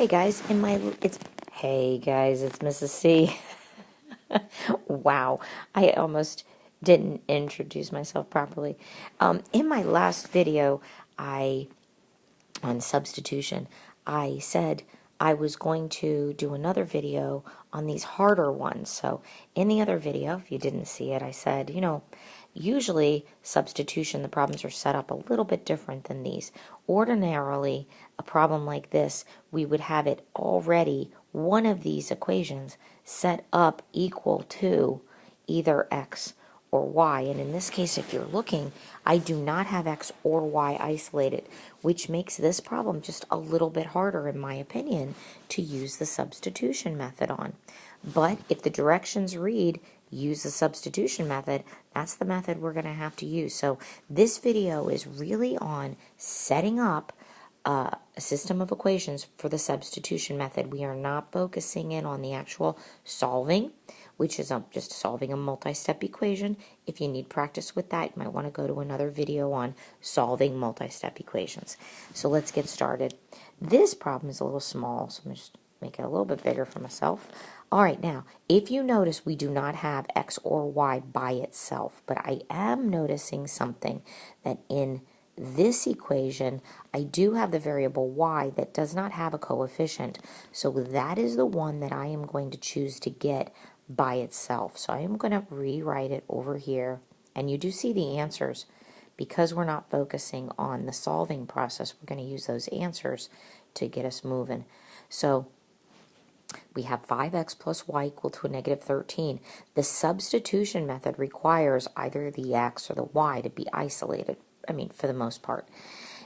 Hey guys, it's Mrs. C. Wow, I almost didn't introduce myself properly. In my last video, on substitution, I said I was going to do another video on these harder ones. So in the other video, if you didn't see it, I said, usually substitution, the problems are set up a little bit different than these. Ordinarily, a problem like this, we would have it already, one of these equations set up equal to either x or y. And in this case, if you're looking, I do not have x or y isolated, which makes this problem just a little bit harder, in my opinion, to use the substitution method on. But if the directions read, use the substitution method, that's the method we're going to have to use. So this video is really on setting up a system of equations for the substitution method. We are not focusing in on the actual solving, which is just solving a multi-step equation. If you need practice with that, you might want to go to another video on solving multi-step equations. So let's get started. This problem is a little small, so I'm going to just make it a little bit bigger for myself. All right, now, if you notice, we do not have x or y by itself, but I am noticing something that in this equation, I do have the variable y that does not have a coefficient. So that is the one that I am going to choose to get by itself. So I am going to rewrite it over here. And you do see the answers. Because we're not focusing on the solving process, we're going to use those answers to get us moving. So we have 5x plus y equal to a negative 13. The substitution method requires either the x or the y to be isolated. I mean, for the most part.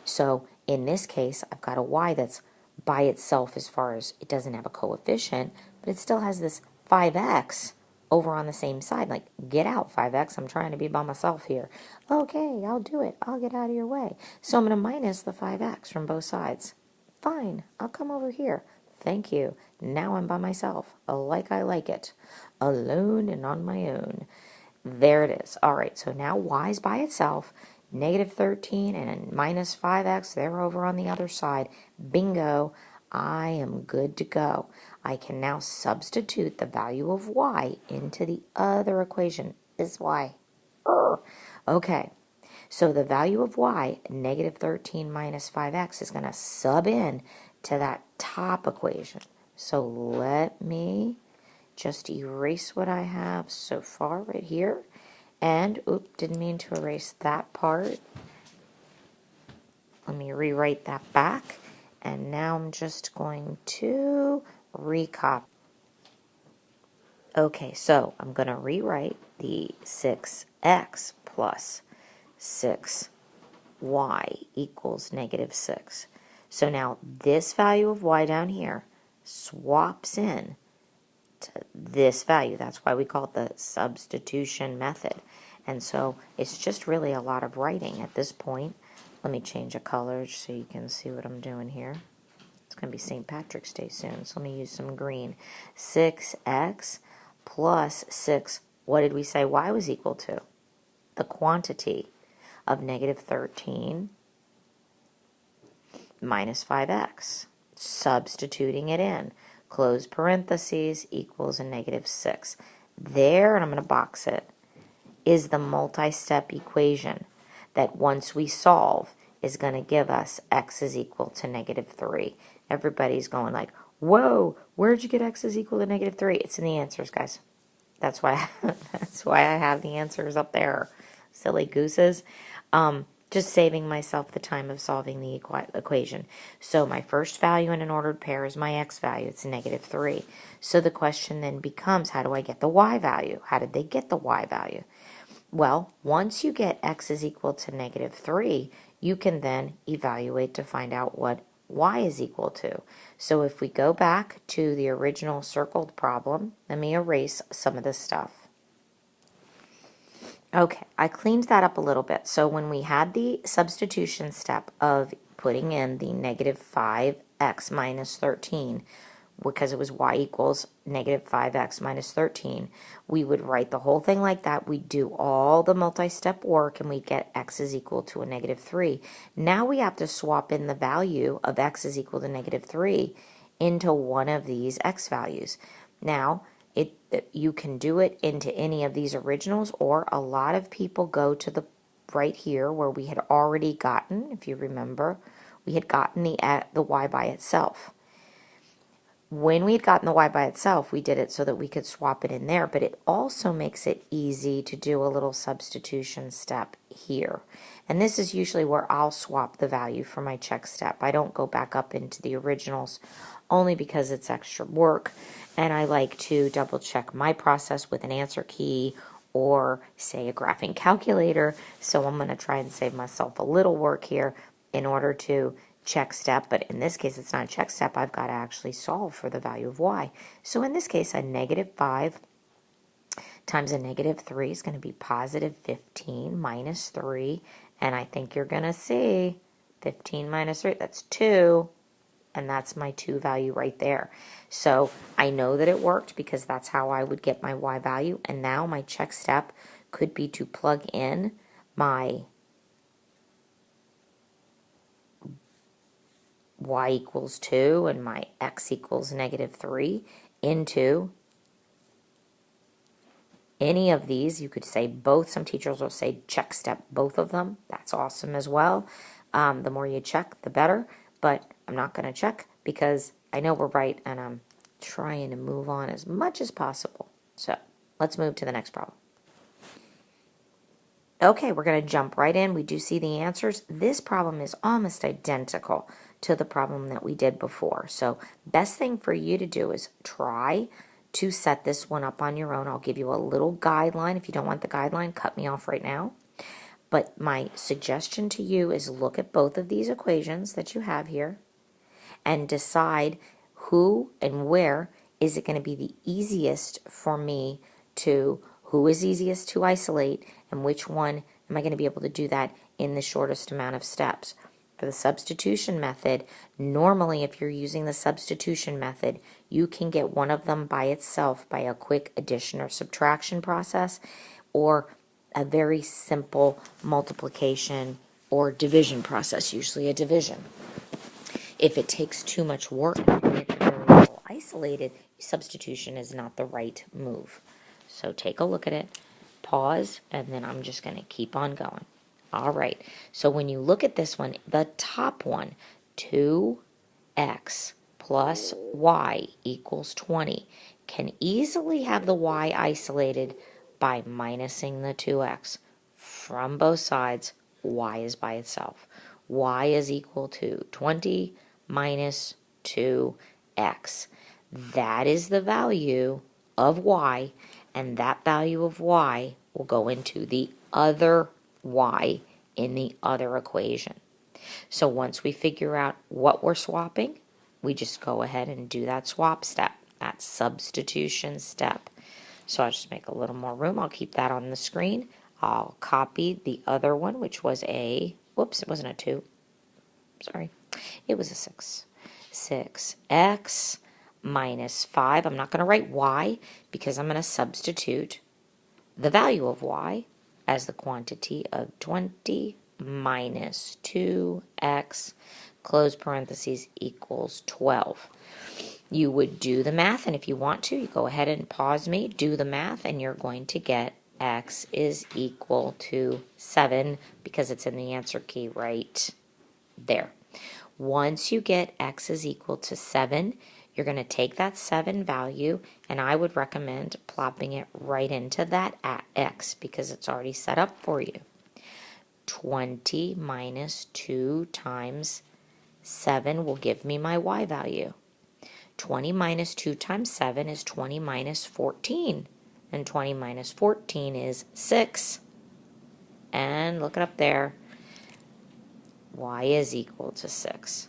So in this case, I've got a y that's by itself as far as it doesn't have a coefficient, but it still has this 5x over on the same side. Like, get out, 5x. I'm trying to be by myself here. Okay, I'll do it. I'll get out of your way. So I'm going to minus the 5x from both sides. Fine, I'll come over here. Thank you. Now I'm by myself, like I like it. Alone and on my own. There it is. All right, so now y is by itself. Negative 13 and minus 5x, they're over on the other side. Bingo, I am good to go. I can now substitute the value of y into the other equation. Is y. Okay, so the value of y, negative 13 minus 5x, is going to sub in to that top equation. So let me just erase what I have so far right here. And, didn't mean to erase that part. Let me rewrite that back. And now I'm just going to recopy. Okay, so I'm going to rewrite the 6x plus 6y equals negative 6. So now this value of y down here swaps in to this value. That's why we call it the substitution method. And so it's just really a lot of writing at this point. Let me change a color so you can see what I'm doing here. It's going to be St. Patrick's Day soon, so let me use some green. 6x plus 6, what did we say y was equal to? The quantity of negative 13 minus 5x. Substituting it in. Close parentheses equals a negative 6. There, and I'm going to box it, is the multi-step equation that once we solve is going to give us x is equal to negative 3. Everybody's going like, whoa, where'd you get x is equal to negative 3? It's in the answers, guys. That's why I have the answers up there. Silly gooses. Just saving myself the time of solving the equation. So my first value in an ordered pair is my x value. It's negative 3. So the question then becomes, how do I get the y value? How did they get the y value? Well, once you get x is equal to negative 3, you can then evaluate to find out what y is equal to. So if we go back to the original circled problem, let me erase some of this stuff. Okay, I cleaned that up a little bit. So when we had the substitution step of putting in the negative 5x minus 13, because it was y equals negative 5x minus 13, we would write the whole thing like that. We'd do all the multi-step work, and we'd get x is equal to a negative 3. Now we have to swap in the value of x is equal to negative 3 into one of these x values. Now, you can do it into any of these originals, or a lot of people go to the right here where we had already gotten, if you remember, we had gotten the y by itself. When we had gotten the y by itself, we did it so that we could swap it in there, but it also makes it easy to do a little substitution step here. And this is usually where I'll swap the value for my check step. I don't go back up into the originals only because it's extra work, and I like to double check my process with an answer key or say a graphing calculator. So I'm going to try and save myself a little work here in order to check step, but in this case it's not a check step. I've got to actually solve for the value of y. So in this case, a -5 times a -3 is going to be positive 15 minus 3, and I think you're going to see 15 minus 3, that's 2, and that's my 2 value right there. So I know that it worked because that's how I would get my y value, and now my check step could be to plug in my y equals 2 and my x equals -3 into any of these. You could say both. Some teachers will say check step both of them. That's awesome as well. The more you check, the better. But I'm not going to check because I know we're right, and I'm trying to move on as much as possible. So let's move to the next problem. Okay, we're going to jump right in. We do see the answers. This problem is almost identical to the problem that we did before. So best thing for you to do is try to set this one up on your own. I'll give you a little guideline. If you don't want the guideline, cut me off right now. But my suggestion to you is look at both of these equations that you have here and decide who and where is it going to be the easiest for me to, who is easiest to isolate, and which one am I going to be able to do that in the shortest amount of steps. For the substitution method, normally if you're using the substitution method, you can get one of them by itself by a quick addition or subtraction process, or a very simple multiplication or division process, usually a division. If it takes too much work and it's very well isolated, substitution is not the right move. So take a look at it, pause, and then I'm just going to keep on going. All right, so when you look at this one, the top one, 2x plus y equals 20, can easily have the y isolated by minusing the 2x. From both sides, y is by itself. Y is equal to 20 minus 2x. That is the value of y, and that value of y will go into the other y in the other equation. So once we figure out what we're swapping, we just go ahead and do that swap step, that substitution step. So I'll just make a little more room. I'll keep that on the screen. I'll copy the other one, which was a, whoops, it wasn't a 2. Sorry, it was a 6. 6x minus 5. I'm not going to write y because I'm going to substitute the value of y as the quantity of 20 minus 2x, close parentheses, equals 12. You would do the math, and if you want to, you go ahead and pause me, do the math, and you're going to get x is equal to 7 because it's in the answer key right there. Once you get x is equal to 7, you're going to take that 7 value, and I would recommend plopping it right into that x because it's already set up for you. 20 minus 2 times 7 will give me my y value. 20 minus 2 times 7 is 20 minus 14, and 20 minus 14 is 6. And look it up there. Y is equal to 6.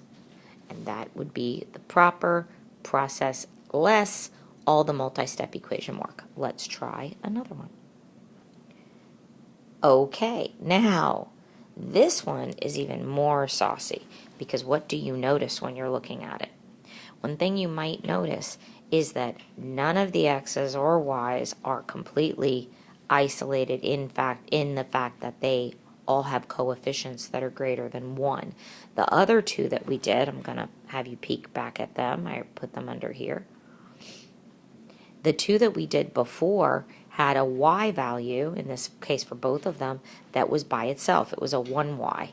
And that would be the proper process, less all the multi-step equation work. Let's try another one. Okay, now this one is even more saucy because what do you notice when you're looking at it? One thing you might notice is that none of the x's or y's are completely isolated in the fact that they all have coefficients that are greater than 1. The other two that we did, I'm going to have you peek back at them. I put them under here. The two that we did before had a y value, in this case for both of them, that was by itself. It was a 1y.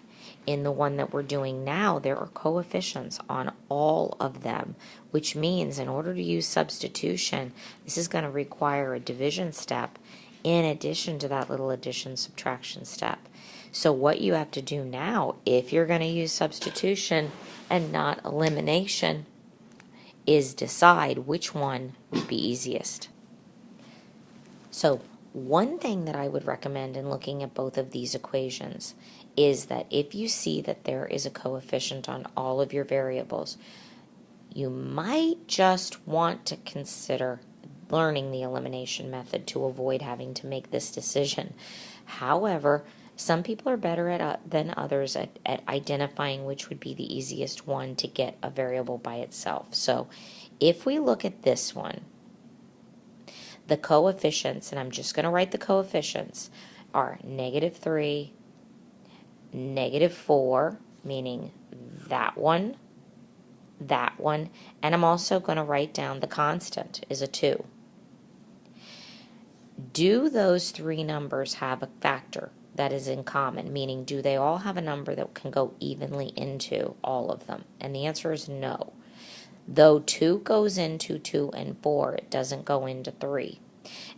In the one that we're doing now, there are coefficients on all of them, which means in order to use substitution, this is going to require a division step in addition to that little addition-subtraction step. So what you have to do now, if you're going to use substitution and not elimination, is decide which one would be easiest. So one thing that I would recommend in looking at both of these equations is that if you see that there is a coefficient on all of your variables, you might just want to consider learning the elimination method to avoid having to make this decision. However, some people are better than others at identifying which would be the easiest one to get a variable by itself. So if we look at this one, the coefficients, and I'm just going to write the coefficients, are -3, -4, meaning that one, and I'm also going to write down the constant is a 2. Do those three numbers have a factor that is in common, meaning do they all have a number that can go evenly into all of them? And the answer is no. Though 2 goes into 2 and 4, it doesn't go into 3.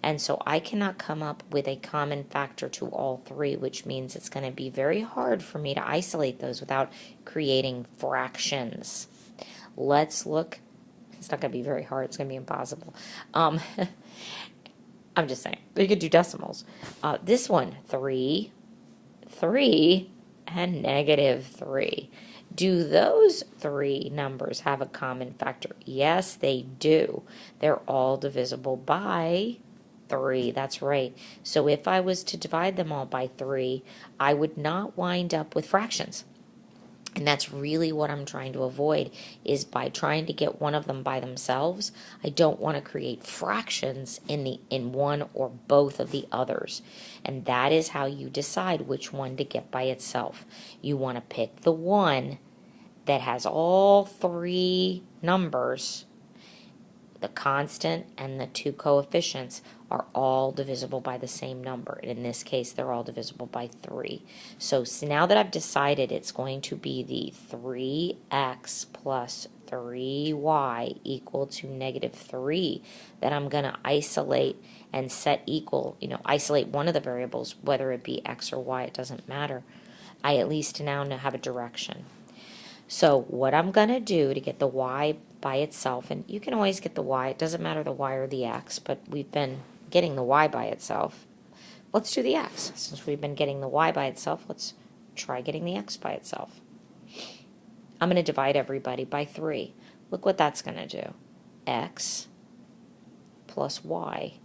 And so I cannot come up with a common factor to all three, which means it's going to be very hard for me to isolate those without creating fractions. Let's look. It's not going to be very hard. It's going to be impossible. I'm just saying. You could do decimals. This one, 3, 3, and -3. Do those three numbers have a common factor? Yes, they do. They're all divisible by 3. That's right. So if I was to divide them all by 3, I would not wind up with fractions. And that's really what I'm trying to avoid, is by trying to get one of them by themselves, I don't want to create fractions in one or both of the others. And that is how you decide which one to get by itself. You want to pick the one that has all three numbers. The constant and the two coefficients are all divisible by the same number. In this case, they're all divisible by 3. So now that I've decided it's going to be the 3x plus 3y equal to -3, that I'm going to isolate and set equal, isolate one of the variables, whether it be x or y, it doesn't matter. I at least now have a direction. So what I'm going to do to get the y by itself, and you can always get the y, it doesn't matter the y or the x, but we've been getting the y by itself. Let's do the x. Since we've been getting the y by itself, let's try getting the x by itself. I'm going to divide everybody by 3. Look what that's going to do. X plus y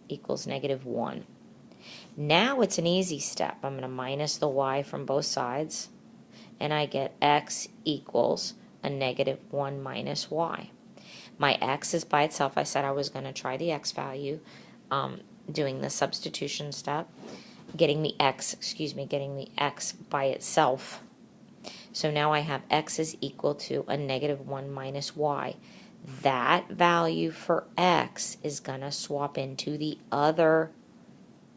equals -1. Now it's an easy step. I'm going to minus the y from both sides, and I get x equals a -1 minus y. My x is by itself. I said I was going to try the x value, doing the substitution step, getting the x by itself. So now I have x is equal to a -1 minus y. That value for x is going to swap into the other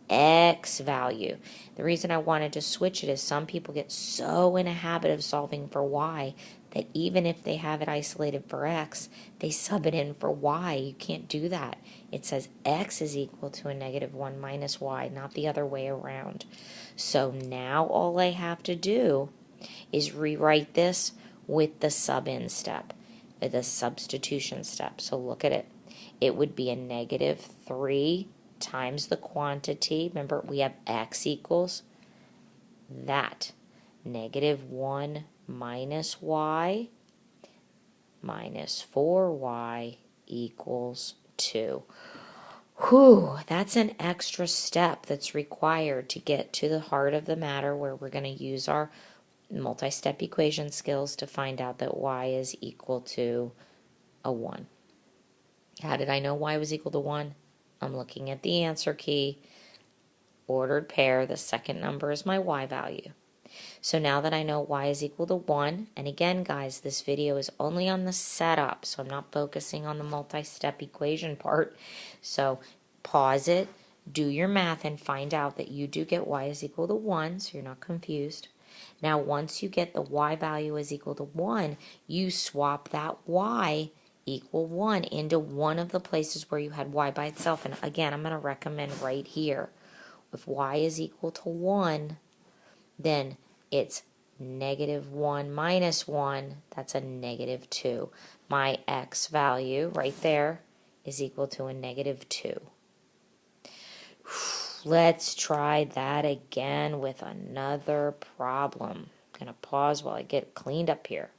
x value. The reason I wanted to switch it is some people get so in a habit of solving for y that even if they have it isolated for x, they sub it in for y. You can't do that. It says x is equal to a -1 minus y, not the other way around. So now all I have to do is rewrite this with the sub-in step, the substitution step. So look at it. It would be a -3 times the quantity. Remember, we have x equals that. -1 minus y minus 4y equals 2. Whew, that's an extra step that's required to get to the heart of the matter, where we're going to use our multi-step equation skills to find out that y is equal to a 1. How did I know y was equal to 1? I'm looking at the answer key. ordered pair. The second number is my y value. So now that I know y is equal to 1, and again, guys, this video is only on the setup, so I'm not focusing on the multi-step equation part. So pause it, do your math, and find out that you do get y is equal to 1, so you're not confused. Now, once you get the y value is equal to 1, you swap that y equal 1 into one of the places where you had y by itself. And again, I'm going to recommend right here, if y is equal to 1, then it's -1 minus 1, that's a -2. My x value right there is equal to a -2. Let's try that again with another problem. I'm going to pause while I get cleaned up here.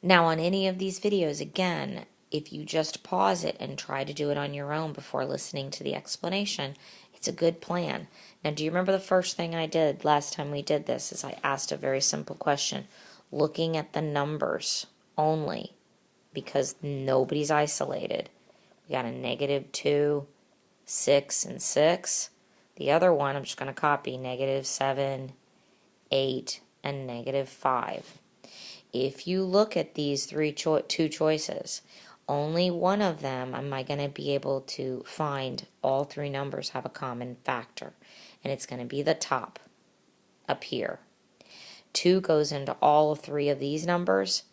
Now, on any of these videos, again, if you just pause it and try to do it on your own before listening to the explanation, it's a good plan. Now, do you remember the first thing I did last time we did this is I asked a very simple question, looking at the numbers only, because nobody's isolated. We got a -2, 6, and 6. The other one, I'm just going to copy, -7, 8, and -5. If you look at these two choices, only one of them am I going to be able to find all three numbers have a common factor, and it's going to be the top up here. 2 goes into all three of these numbers.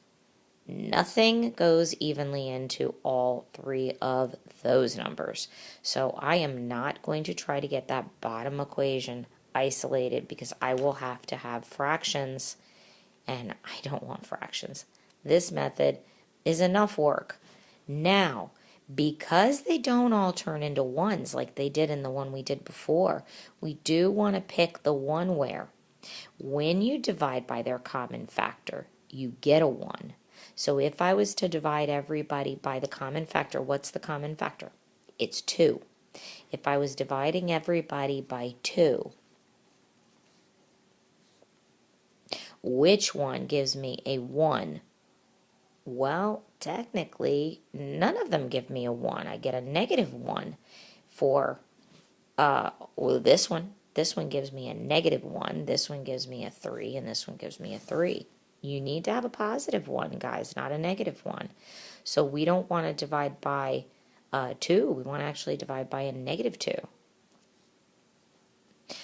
Nothing goes evenly into all three of those numbers. So I am not going to try to get that bottom equation isolated because I will have to have fractions, and I don't want fractions. This method is enough work. Now, because they don't all turn into ones like they did in the one we did before, we do want to pick the one where when you divide by their common factor, you get a 1. So if I was to divide everybody by the common factor, what's the common factor? It's 2. If I was dividing everybody by 2, which one gives me a 1? Well, technically, none of them give me a 1. I get a -1 for this one. This one gives me a -1. This one gives me a 3, and this one gives me a 3. You need to have a positive 1, guys, not a -1. So we don't want to divide by 2. We want to actually divide by a -2.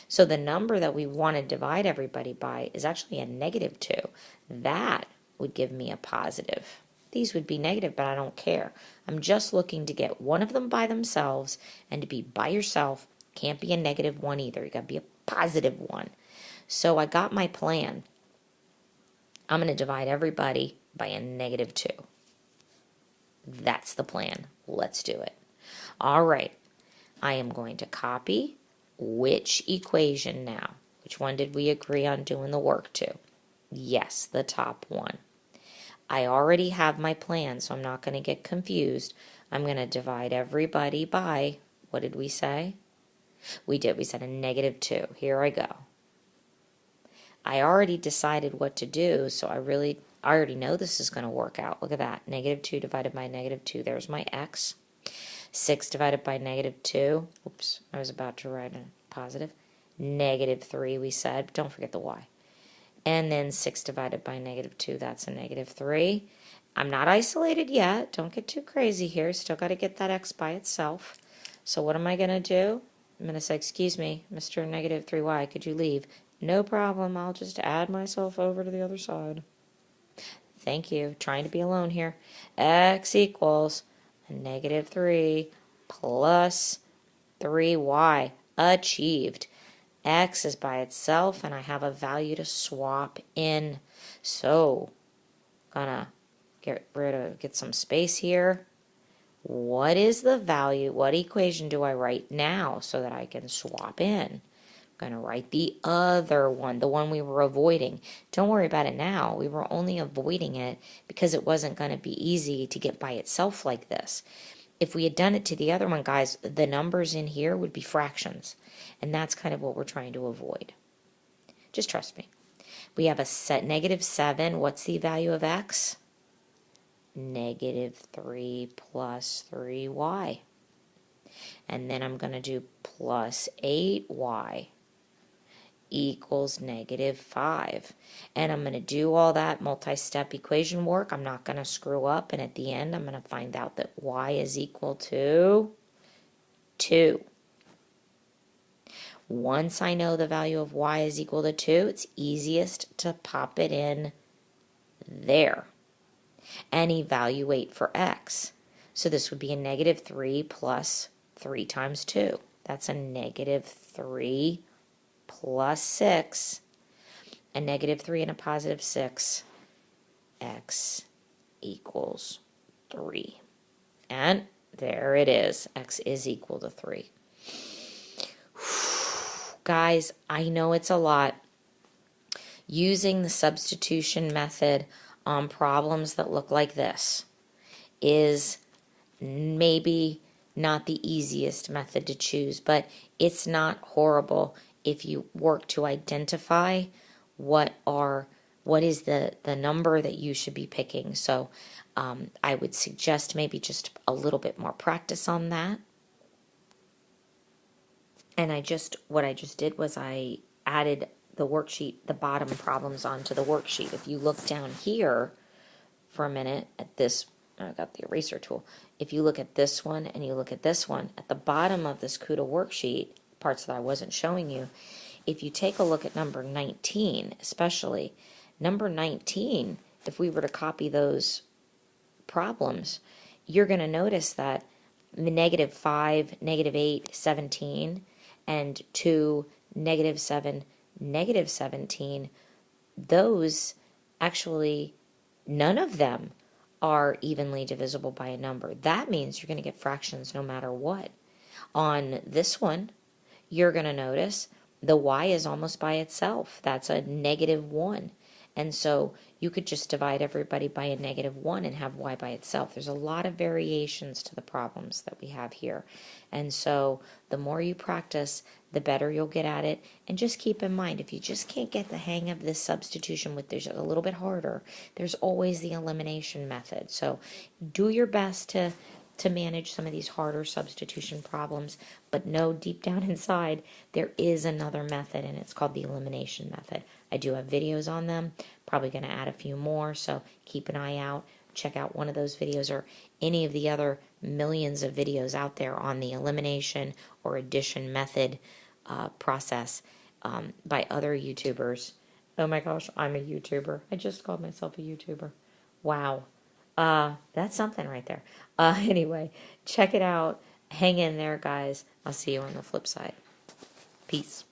So the number that we want to divide everybody by is actually a -2. That would give me a positive. These would be negative, but I don't care. I'm just looking to get one of them by themselves, and to be by yourself can't be a -1 either. You got to be a positive 1. So I got my plan. I'm going to divide everybody by a -2. That's the plan. Let's do it. All right. I am going to copy which equation now? Which one did we agree on doing the work to? Yes, the top one. I already have my plan, so I'm not going to get confused. I'm going to divide everybody by, what did we say? We said a -2. Here I go. I already decided what to do, so I already know this is going to work out. Look at that. -2 divided by -2. There's my x. 6 divided by -2. Oops, I was about to write a positive. -3, we said. Don't forget the y. And then 6 divided by -2, that's a -3. I'm not isolated yet. Don't get too crazy here. Still got to get that x by itself. So what am I going to do? I'm going to say, excuse me, Mr. -3y, could you leave? No problem. I'll just add myself over to the other side. Thank you. Trying to be alone here. X equals a -3 plus 3y. Achieved. X is by itself, and I have a value to swap in. So, gonna get some space here. What is the value? What equation do I write now so that I can swap in? I'm gonna write the other one, the one we were avoiding. Don't worry about it now. We were only avoiding it because it wasn't gonna be easy to get by itself like this. If we had done it to the other one, guys, the numbers in here would be fractions. And that's kind of what we're trying to avoid. Just trust me. We have a set -7. What's the value of x? -3 plus 3y. And then I'm going to do plus 8y equals negative 5. And I'm going to do all that multi-step equation work. I'm not going to screw up. And at the end, I'm going to find out that y is equal to 2. Once I know the value of y is equal to 2, it's easiest to pop it in there and evaluate for x. So this would be a negative 3 plus 3 times 2. That's a negative 3 plus 6, a negative 3 and a positive 6, x equals 3. And there it is. X is equal to 3. Guys, I know it's a lot. Using the substitution method on problems that look like this is maybe not the easiest method to choose, but it's not horrible if you work to identify what is the number that you should be picking. So I would suggest maybe just a little bit more practice on that. And what I just did was I added the worksheet, the bottom problems onto the worksheet. If you look down here for a minute at this, I got the eraser tool. If you look at this one and you look at this one, at the bottom of this CUDA worksheet, parts that I wasn't showing you, if you take a look at number 19, especially, number 19, if we were to copy those problems, you're going to notice that negative 5, negative 8, 17, and 2, negative 7, negative 17, those actually, none of them are evenly divisible by a number. That means you're going to get fractions no matter what. On this one, you're going to notice the y is almost by itself. That's a negative 1. And so you could just divide everybody by a negative 1 and have y by itself. There's a lot of variations to the problems that we have here. And so the more you practice, the better you'll get at it. And just keep in mind, if you just can't get the hang of this substitution with this a little bit harder, there's always the elimination method. So do your best to manage some of these harder substitution problems, but know deep down inside there is another method, and it's called the elimination method. I do have videos on them, probably going to add a few more, so keep an eye out. Check out one of those videos or any of the other millions of videos out there on the elimination or addition method process by other YouTubers. Oh my gosh, I'm a YouTuber. I just called myself a YouTuber. Wow. That's something right there. Anyway, check it out. Hang in there, guys. I'll see you on the flip side. Peace.